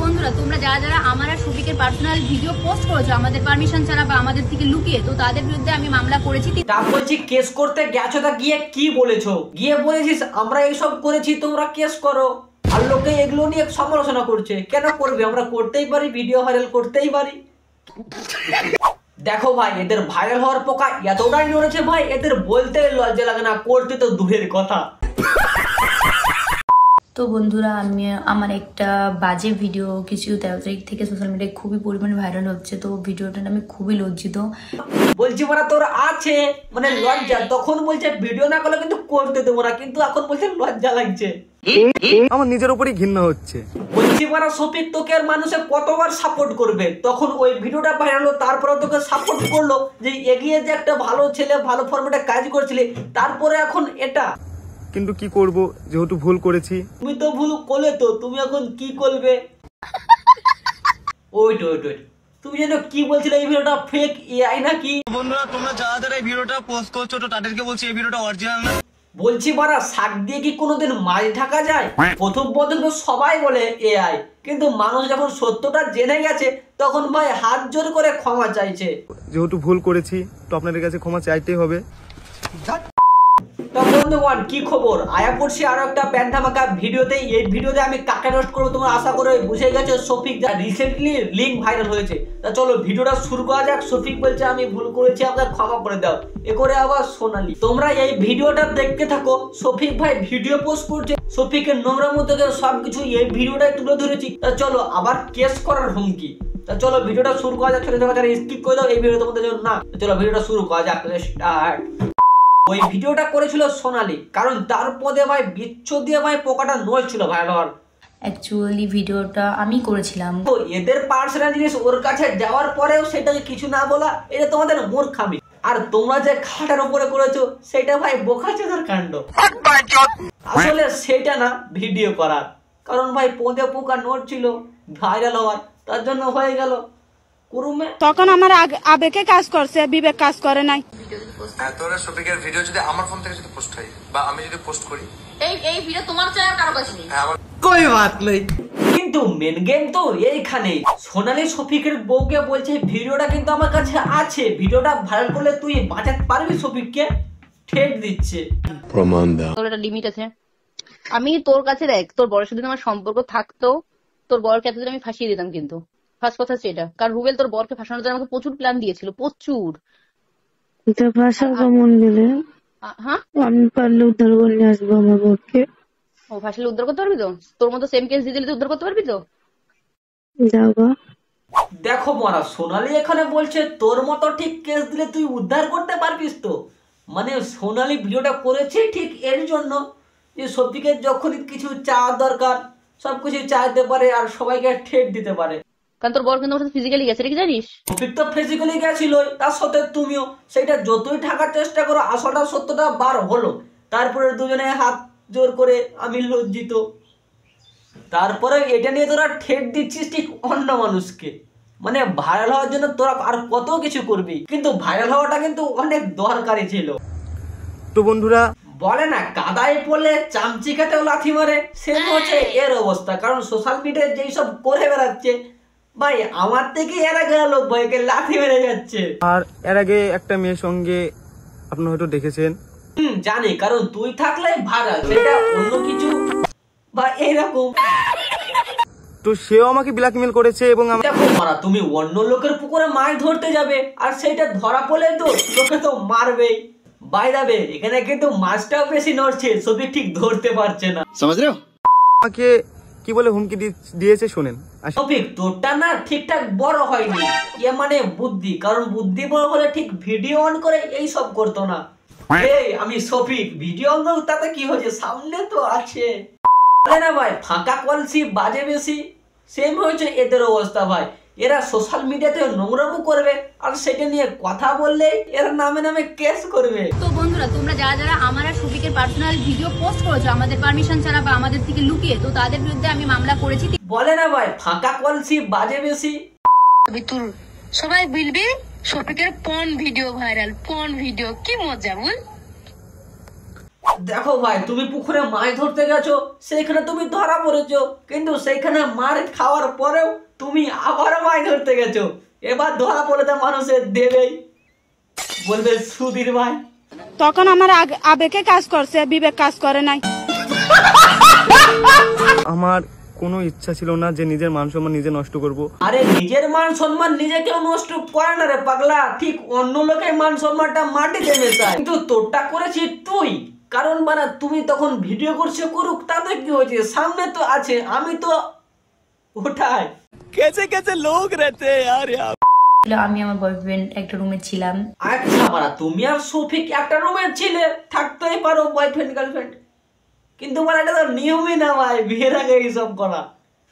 বন্ধুরা তোমরা যারা যারা আমার আর শফিকের পার্সোনাল ভিডিও পোস্ট করেছো আমাদের পারমিশন ছাড়া বা আমাদের থেকে লুকিয়ে, তো তাদের বিরুদ্ধে আমি মামলা করেছি। তা বলছি কেস করতে গেছো, তা গিয়ে কি বলেছো? গিয়ে বলেছিস আমরা এইসব করেছি তোমরা কেস করো, আর লোকে এগুলো নিয়ে সমালোচনা করছে। কেন করবে? আমরা করতেই পারি, ভিডিও ভাইরাল করতেই পারি। দেখো ভাই, এদের ভাইরাল হওয়ার পোকা এতটাই নড়েছে ভাই, এদের বলতে লজ্জা লাগে না, করতে তো দূরের কথা। তো বন্ধুরা আমি আমার একটা বাজে ভিডিও কিছু 13 তারিখ থেকে সোশ্যাল মিডিয়ায় খুবই পরিমাণে ভাইরাল হচ্ছে। তো ভিডিওটা আমি খুবই লজ্জিত। বলছি মানে তোর আছে মানে লজ্জা, তখন বলছে ভিডিও না করলে কিন্তু করতে দেবো না, কিন্তু এখন বলছে লজ্জা লাগছে। আমার নিজের উপরই ঘৃণা হচ্ছে। বলছি মানে শফিক তোকে আর মানুষে কতবার সাপোর্ট করবে, তখন ওই ভিডিওটা ভাইরাল হলো, তারপরে তোকে সাপোর্ট করলো যে এগিয়ে যে একটা ভালো ছেলে ভালো ফরম্যাটে কাজ করছিলি, তারপরে এখন এটা। কিন্তু কি করব, যেহেতু ভুল করেছি। তুমি তো ভুল করলে, তো তুমি এখন কি করবে? ওইট তুমি যেন কি বলছিলে এই ভিডিওটা ফেক এআই নাকি? বন্ধুরা তোমরা যারা যারা এই ভিডিওটা পোস্ট করছো তো তাদেরকে বলছি এই ভিডিওটা অরিজিনাল না। বলছি বারা, শাক দিয়ে কি কোনোদিন মাছ ঢাকা যায়? প্রথম তো সবাই বলে এআই, কিন্তু মানুষ যখন সত্যটা জেনে গেছে তখন ভাই হাত জোর করে ক্ষমা চাইছে। যেহেতু ভুল করেছি তো আপনাদের কাছে ক্ষমা চাইতেই হবে। তো বন্ধুগণ কি খবর, আয়া করছি আরো একটা প্যান্থামাকা ভিডিওতে। এই ভিডিওতে আমি কাকে রোস্ট করবো তোমরা আশা করে বুঝে গেছো, শফিক যা রিসেন্টলি লিঙ্ক ভাইরাল হয়েছে। তা চলো ভিডিওটা শুরু করা যাক। শফিক বলছে আমি ভুল করেছি, আমাকে ক্ষমা করে দাও, এ করে আবার সোনালি। তোমরা এই ভিডিওটা দেখতে থাকো। শফিক ভাই ভিডিও পোস্ট করছে, শফিকের নোংরা মতো সবকিছু এই ভিডিওটাই তুলে ধরেছি। তা চলো আবার কেস করার হুমকি। তা চলো ভিডিওটা শুরু করা যাক। ছোট ছোট স্কিপ করে দাও, এই ভিডিও তোমাদের জন্য না। চলো ভিডিওটা শুরু করা যাক, স্টার্ট। ওই ভিডিওটা করেছিল সোনালি, কারণ তার পদে ভাই বিচ্ছু দিয়ে ভাই পোকাটা নড়ছিল ভাইরাল। অ্যাকচুয়ালি ভিডিওটা আমি করেছিলাম। তো এদের পার্সোনাল জিনিস ওর কাছে যাওয়ার পরেও সেটাকে কিছু না বলা, এটা তোমাদের মূর্খামি। আর তোমরা যে খাটার উপরে করেছো সেটা ভাই বোকাচোদার কাণ্ড। আসলে সেটা না ভিডিও করার, কারণ ভাই পদে পোকা নড়ছিল ভাইরাল হওয়ার, তার জন্য হয়ে গেল কুরুমে। তখন আমার আবেগে কাজ করছে, বিবেক কাজ করে নাই। তোরা শফিকের ভিডিও যদি আমার ফোন থেকে যদি পোস্ট হয় বা আমি যদি পোস্ট করি, এই ভিডিও তোমার চাই আর কারো কাছে নেই। কই বাত নেই, কিন্তু মেন গেম তো এইখানে। সোনালি শফিকের বউকে বলছে ভিডিওটা কিন্তু আমার কাছে আছে, ভিডিওটা ভাইরাল করলে তুই বাঁচাতে পারবি শফিককে? ঠেট দিচ্ছে। প্রমাণ দাও। তোর একটা লিমিট আছে। আমি তোর কাছে দেখ, তোর বড়ের সাথে আমার সম্পর্ক থাকতো, তোর বরকে এতদিন আমি ফাঁসিয়ে দিতাম। কিন্তু ফার্স্ট কথা হচ্ছে এটা, কারণ রুবেল তোর বরকে ফাঁসানোর জন্য আমাকে প্রচুর প্ল্যান দিয়েছিল, প্রচুর। ভাষা কেমন গেলে হ্যাঁ, আমি পারলে উদ্ধার করে নিয়ে আসবো আমার বরকে। ও ফাঁসলে উদ্ধার করতে পারবি তো? তোর মতো সেম কেস দিয়ে দিলে তুই উদ্ধার করতে পারবি তো? যাওয়া দেখো মরা, সোনালি এখানে বলছে তোর মতো ঠিক কেস দিলে তুই উদ্ধার করতে পারবিস তো। মানে সোনালি ভিডিওটা করেছে ঠিক এর জন্য যে শফিকের যখনই কিছু চাওয়ার দরকার সবকিছু চাইতে পারে আর সবাইকে ঠেট দিতে পারে। কারণ তোর বর কিন্তু আমার সাথে ফিজিক্যালি গেছে, এটা কি জানিস? শফিক তো ফিজিক্যালি গেছিলই, তার সাথে তুমিও। সেটা যতই ঢাকার চেষ্টা করো আসলটা সত্যটা বার হলো। তারপরে দুজনে হাত জোর করে আমি লজ্জিত। তারপরে এটা নিয়ে তোরা ঠেট দিচ্ছিস ঠিক অন্য মানুষকে। মানে ভাইরাল হওয়ার জন্য তোরা আর কত কিছু করবি, কিন্তু ভাইরাল হওয়াটা কিন্তু অনেক দরকারি ছিল। তো বন্ধুরা বলে না কাদায় পড়লে চামচি খেতেও লাথি মারে, সেম হচ্ছে এর অবস্থা। কারণ সোশ্যাল মিডিয়ায় যেই সব করে বেড়াচ্ছে ভাই, আমার থেকে এর আগে লোক ভাইকে লাথি মেরে যাচ্ছে। আর এর আগে একটা মেয়ের সঙ্গে আপনারা হয়তো দেখেছেন। জানি, কারণ তুই থাকলে ভাইরাল, সেটা অন্য কিছু বা এইরকম। তো সেও আমাকে ব্ল্যাকমেল করেছে এবং দেখো মারা, তুমি অন্য লোকের পুকুরে মাছ ধরতে যাবে আর সেটা ধরা পড়লে তো লোকে তো মারবেই। বাইরে এখানে কিন্তু মাছটাও বেশি নড়ছে, সবই ঠিক ধরতে পারছে না। আমাকে কি বলে হুমকি দিয়েছে শোনেন। শফিক তোরটা না ঠিকঠাক বড় হয়নি, এ মানে বুদ্ধি। কারণ বুদ্ধি বড় হলে ঠিক ভিডিও অন করে এই সব করতো না। এই আমি শফিক ভিডিও অন করব, তাতে কি হয়েছে, সামনে তো আছে। না ভাই ফাঁকা কলসি বাজে বেশি, সেম হয়েছে এদের অবস্থা ভাই। এরা সোশ্যাল মিডিয়াতে নোংরামো করবে আর সেটা নিয়ে কথা বললেই এরা নামে নামে কেস করবে। তো বন্ধুরা তোমরা যারা যারা আমার আর শফিকের পার্সোনাল ভিডিও পোস্ট করেছো আমাদের পারমিশন ছাড়া বা আমাদের থেকে লুকিয়ে, তো তাদের বিরুদ্ধে আমি মামলা করেছি। বলে না ভাই ফাঁকা কলসি বাজে বেশি। সবাই বলবি শফিকের porn video viral, porn video কি মজা বল। দেখো ভাই, তুমি পুকুরে মাছ ধরতে গেছো, সেইখানে তুমি ধরা পড়েছো, কিন্তু সেইখানে মার খাওয়ার পরেও তুমি আবার মাছ ধরতে গেছো। এবার ধরা পড়ে তো মানুষের দেবেই, বলবে সুধীর ভাই। তখন আমার আবেগে কাজ করছে, বিবেক কাজ করে নাই। আমার কোনো ইচ্ছা ছিল না যে নিজের মান সম্মান নিজে নষ্ট করব। আরে নিজের মান সম্মান নিজে কেউ নষ্ট করে না রে পাগলা, ঠিক অন্য লোকের মান সম্মানটা মাটিতে মেশায়, কিন্তু তোরটা করেছিস তুই। কারণ মানে তুমি তখন ভিডিও করছো, করুক, তাতে কি হয়েছে, সামনে তো আছে, আমি তো ওঠাই। আমি আমার বয়ফ্রেন্ড একটা রুমে ছিলাম। আচ্ছা মারা, তুমি আর শফিক একটা রুমে ছিলে, থাকতেই পারো বয়ফ্রেন্ড গার্লফ্রেন্ড, কিন্তু মানে এটা তো নিয়মই না ভাই, বিয়ের আগে এইসব করা।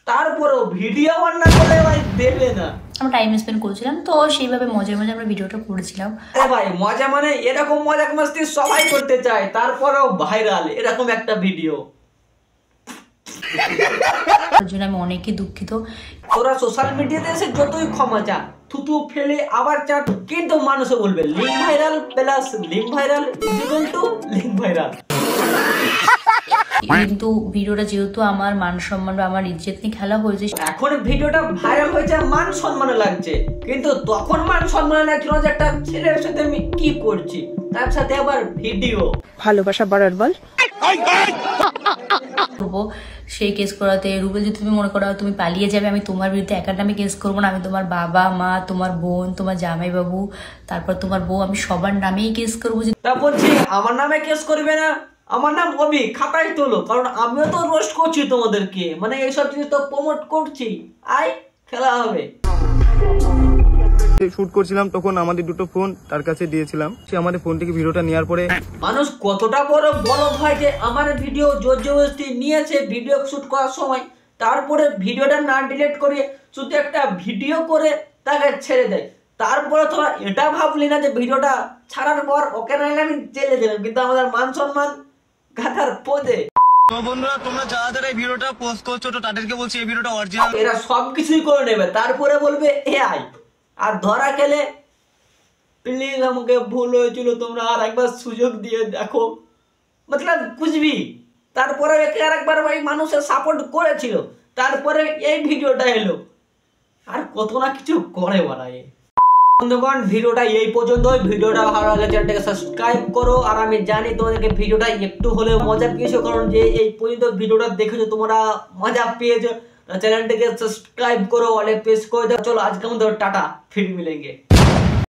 তারপরেও ভিডিও অন না করলে ভাই দেবে না। আমরা টাইম স্পেন্ড করছিলাম, তো সেইভাবে মজার মজা আমরা ভিডিওটা করেছিলাম। আরে ভাই মজা মানে এরকম মজা মাস্তি সবাই করতে চায়, তারপরেও ভাইরাল এরকম একটা ভিডিও। তার জন্য আমি অনেকই দুঃখিত। তোরা সোশ্যাল মিডিয়াতে এসে যতই ক্ষমা চা, থুতু ফেলে আবার চাট, কিন্তু মানুষও বলবে link viral plus link viral equal to link viral. কিন্তু ভিডিওটা যেহেতু আমার মান সম্মান বা আমার ইজ্জত নিয়ে খেলা হয়েছে, এখন ভিডিওটা ভাইরাল হয়েছে মান সম্মানে লাগছে, কিন্তু তখন মান সম্মানে লাগছিল যে একটা ছেলের সাথে আমি কি করছি, তার সাথে আবার ভিডিও। ভালোবাসা বাড়ার বল। সেই কেস করাতে রুবেল, যদি তুমি মনে করো তুমি পালিয়ে যাবে, আমি তোমার বিরুদ্ধে একার নামে কেস করবো না। আমি তোমার বাবা মা, তোমার বোন, তোমার জামাইবাবু, তারপর তোমার বউ, আমি সবার নামেই কেস করবো। তা বলছি আমার নামে কেস করবে না, আমার নাম অভি, খাতায় তোলো, কারণ আমিও তো রোস্ট করছি তোমাদেরকে, মানে এইসব জিনিস তো প্রমোট করছি। আই খেলা হবে। শুট করছিলাম তখন আমাদের দুটো ফোন তার কাছে দিয়েছিলাম, সে আমাদের ফোন থেকে ভিডিওটা নেওয়ার পরে মানুষ কতটা বড় বলদ হয় যে আমার ভিডিও জোর জবরদস্তি নিয়েছে ভিডিও শুট করার সময়, তারপরে ভিডিওটা না ডিলিট করে শুধু একটা ভিডিও করে তাকে ছেড়ে দেয়। তারপরে তোরা এটা ভাবলি না যে ভিডিওটা ছাড়ার পর ওকে নাইলে আমি জেলে দিলাম, কিন্তু আমাদের মান সম্মান গাথার পদে। তো বন্ধুরা, তোমরা যারা এই ভিডিওটা পোস্ট করছো তো তাদেরকে বলছি এই ভিডিওটা অরিজিনাল। এরা সবকিছুই করে নেবে, তারপরে বলবে এআই, আর ধরা গেলে প্লিজ আমাকে ভুল হয়েছিল, তোমরা আর একবার সুযোগ দিয়ে দেখো, মতলব বুঝবি। তারপরে একে আর একবার ভাই মানুষের সাপোর্ট করেছিল, তারপরে এই ভিডিওটা এলো, আর কত না কিছু করে বাড়ায়। বন্ধুগণ, ভিডিওটা এই পর্যন্ত। ভিডিওটা ভালো লাগলে চ্যানেলটাকে সাবস্ক্রাইব করো, আর আমি জানি তোমাদেরকে ভিডিওটা একটু হলেও মজা পেয়েছো, কারণ যে এই পর্যন্ত ভিডিওটা দেখেছো তোমরা মজা পেয়েছো, চ্যানেলটাকে সাবস্ক্রাইব করো, অনেক প্রেস করে দাও। চলো আজকে আমাদের টাটা, ফির মিলেंगे।